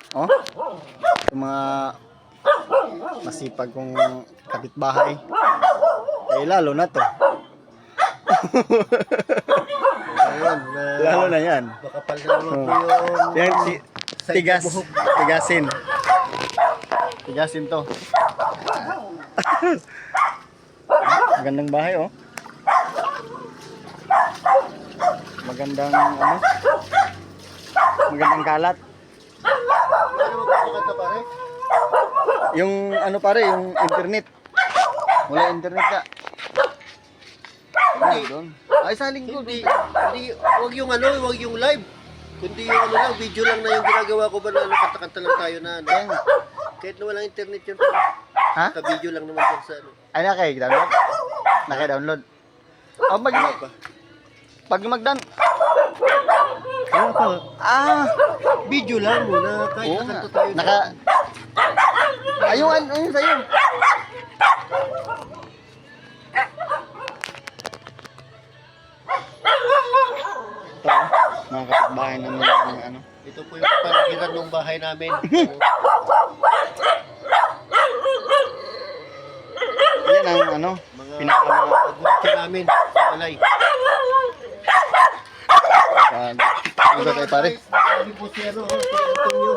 Oh, yung mga masipag kong kapitbahay. Eh, lalo na to. Ayun, Lalo na yan. makapal na ulo Oh. po yung Yan, tigas. buhok. Tigasin. Tigasin to. Magandang bahay, oh. Magandang, ano? Magandang kalat. Ano magpapakanta pare? Yung, ano pare, yung internet. Wala internet ka. Ano doon? Ay, sa lingkod. Hindi, wag yung ano, wag yung live. Kundi yung ano lang, video lang na yung ginagawa ko ba na ano, kanta-kanta lang tayo na ano. Kaya nga. Kahit na walang internet yun, pare. Ha? Ka-video lang naman dyan sa ano. Ay, naka-download? Naka-download. Oh, pag mag-down. Kaya pa, Video lang muna, kahit Oo nakanta nga. tayo. Ayun sa'yo. Ito, mga kapitbahay namin yung ano. Ito po yung paligiran ng bahay namin. Yan ang ano, Mga pinaka namin sa malay. Ano tayo pare? Sabi po si ano, si Antonio.